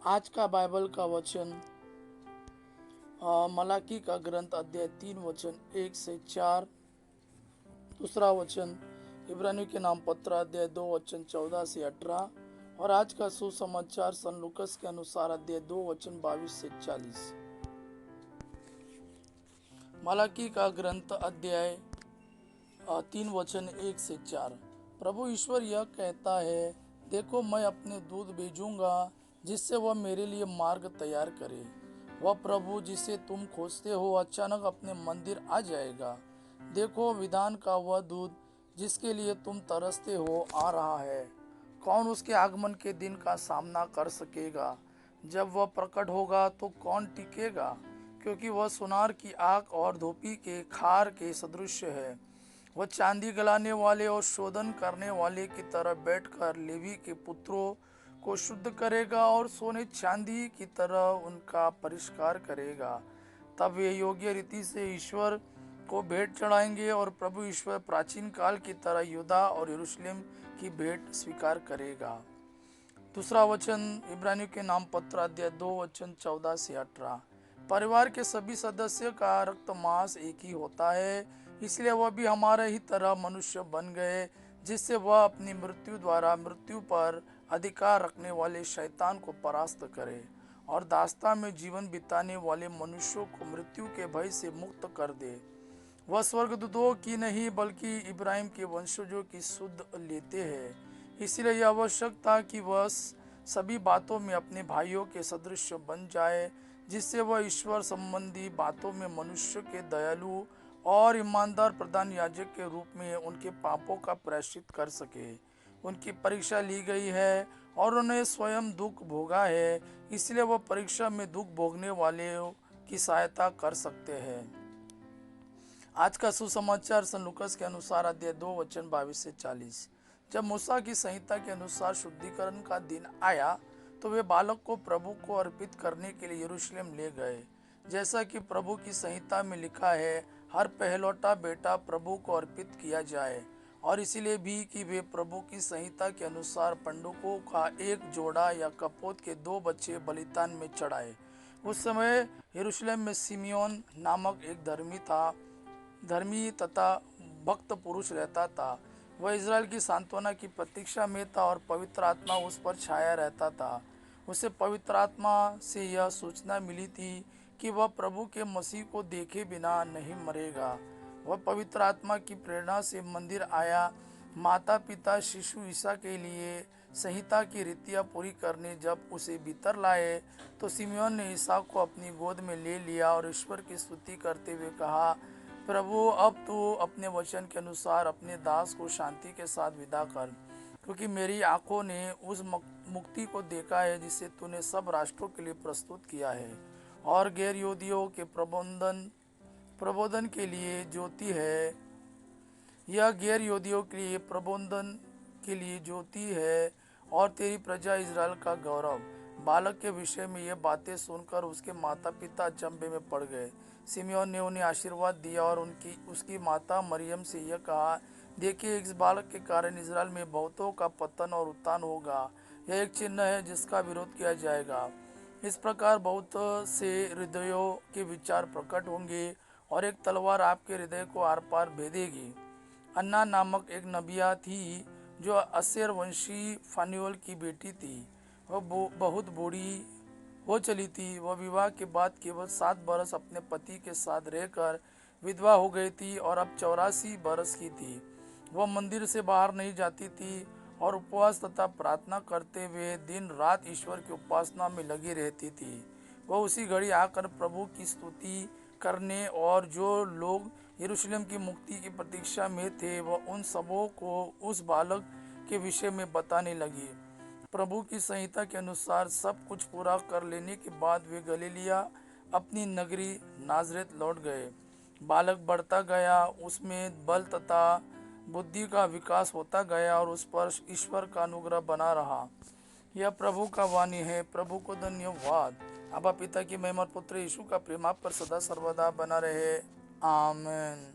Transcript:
आज का बाइबल का वचन मलाकी का ग्रंथ अध्याय 3 वचन 1 से 4। दूसरा वचन इब्रानियों के नाम पत्र अध्याय 2 वचन 14 से 18। और आज का सुसमाचार सन लूकस के अनुसार अध्याय 2 वचन 22 से 40। मलाकी का ग्रंथ अध्याय 3 वचन 1 से 4। प्रभु ईश्वर यह कहता है, देखो मैं अपने दूत भेजूंगा जिससे वह मेरे लिए मार्ग तैयार करे। वह प्रभु जिसे तुम खोजते हो अचानक अपने मंदिर आ जाएगा। देखो विधान का वह दूत जिसके लिए तुम तरसते हो आ रहा है। कौन उसके आगमन के दिन का सामना कर सकेगा? जब वह प्रकट होगा तो कौन टिकेगा? क्योंकि वह सुनार की आग और धोपी के खार के सदृश है। वह चांदी गलाने वाले और शोधन करने वाले की तरह बैठकर लेवी के पुत्रों को शुद्ध करेगा और सोने चांदी की तरह उनका परिष्कार करेगा। तब वे योग्य रीति से ईश्वर को भेंट चढ़ाएंगे और प्रभु ईश्वर प्राचीन काल की तरह यहूदा और यरूशलेम की भेंट स्वीकार करेगा। दूसरा वचन इब्रानियों के नाम पत्र अध्याय 2 वचन 14 से 18। परिवार के सभी सदस्य का रक्त मांस एक ही होता है, इसलिए वह भी हमारे ही तरह मनुष्य बन गए, जिससे वह अपनी मृत्यु द्वारा मृत्यु पर अधिकार रखने वाले शैतान को परास्त करे और दास्ता में जीवन बिताने वाले मनुष्यों को मृत्यु के भय से मुक्त कर दे। वह स्वर्गदूतों की नहीं बल्कि इब्राहिम के वंशजों की सुध लेते हैं। इसलिए यह आवश्यक था कि वह सभी बातों में अपने भाइयों के सदृश बन जाए, जिससे वह ईश्वर संबंधी बातों में मनुष्य के दयालु और ईमानदार प्रधान याजक के रूप में उनके पापों का प्रायश्चित कर सके। उनकी परीक्षा ली गई है और उन्हें स्वयं दुख भोगा है, इसलिए वह परीक्षा में दुख भोगने वालों की सहायता कर सकते हैं। आज का सुसमाचार सन लूकस के अनुसार अध्याय 2 वचन 22 से 40। जब मूसा की संहिता के अनुसार शुद्धिकरण का दिन आया तो वे बालक को प्रभु को अर्पित करने के लिए यरूशलेम ले गए। जैसा कि प्रभु की संहिता में लिखा है, हर पहलौठा बेटा प्रभु को अर्पित किया जाए, और इसलिए भी कि वे प्रभु की संहिता के अनुसार पंडुकों का एक जोड़ा या कपोत के 2 बच्चे बलिदान में चढ़ाए। उस समय यरूशलेम में सिमियोन नामक एक धर्मी तथा भक्त पुरुष रहता था। वह इज़राइल की सांत्वना की प्रतीक्षा में था और पवित्र आत्मा उस पर छाया रहता था। उसे पवित्र आत्मा से यह सूचना मिली थी कि वह प्रभु के मसीह को देखे बिना नहीं मरेगा। वह पवित्र आत्मा की प्रेरणा से मंदिर आया। माता पिता शिशु ईसा के लिए संहिता की रीतियाँ पूरी करने जब उसे भीतर लाए तो सिमियोन ने ईसा को अपनी गोद में ले लिया और ईश्वर की स्तुति करते हुए कहा, प्रभु अब तू अपने वचन के अनुसार अपने दास को शांति के साथ विदा कर, क्योंकि मेरी आंखों ने उस मुक्ति को देखा है जिसे तूने सब राष्ट्रों के लिए प्रस्तुत किया है, और गैर यहूदियों के प्रबोधन के लिए ज्योति है। यह गैर यहूदियों के लिए प्रबोधन के लिए ज्योति है और तेरी प्रजा इज़राइल का गौरव। बालक के विषय में यह बातें सुनकर उसके माता पिता अचंभे में पड़ गए। सिमियोन ने उन्हें आशीर्वाद दिया और उसकी माता मरियम से यह कहा, देखिए इस बालक के कारण इज़राइल में बहुतों का पतन और उत्थान होगा। यह एक चिन्ह है जिसका विरोध किया जाएगा। इस प्रकार बहुत से हृदयों के विचार प्रकट होंगे और एक तलवार आपके हृदय को आर पार भेदेगी। अन्ना नामक एक नबिया थी जो असेर वंशी फान्यूएल की बेटी थी। वह बहुत बूढ़ी हो चली थी। वह विवाह के बाद केवल 7 बरस अपने पति के साथ रहकर विधवा हो गई थी और अब 84 बरस की थी। वह मंदिर से बाहर नहीं जाती थी और उपवास तथा प्रार्थना करते हुए दिन रात ईश्वर की उपासना में लगी रहती थी। वह उसी घड़ी आकर प्रभु की स्तुति करने और जो लोग यरूशलेम की मुक्ति की प्रतीक्षा में थे वह उन सबों को उस बालक के विषय में बताने लगी। प्रभु की संहिता के अनुसार सब कुछ पूरा कर लेने के बाद वे गलीलिया अपनी नगरी नाजरेत लौट गए। बालक बढ़ता गया, उसमें बल तथा बुद्धि का विकास होता गया और उस पर ईश्वर का अनुग्रह बना रहा। यह प्रभु का वाणी है। प्रभु को धन्यवाद। अबा पिता की महिमा, पुत्र यीशु का प्रेम आप पर सदा सर्वदा बना रहे। आमीन।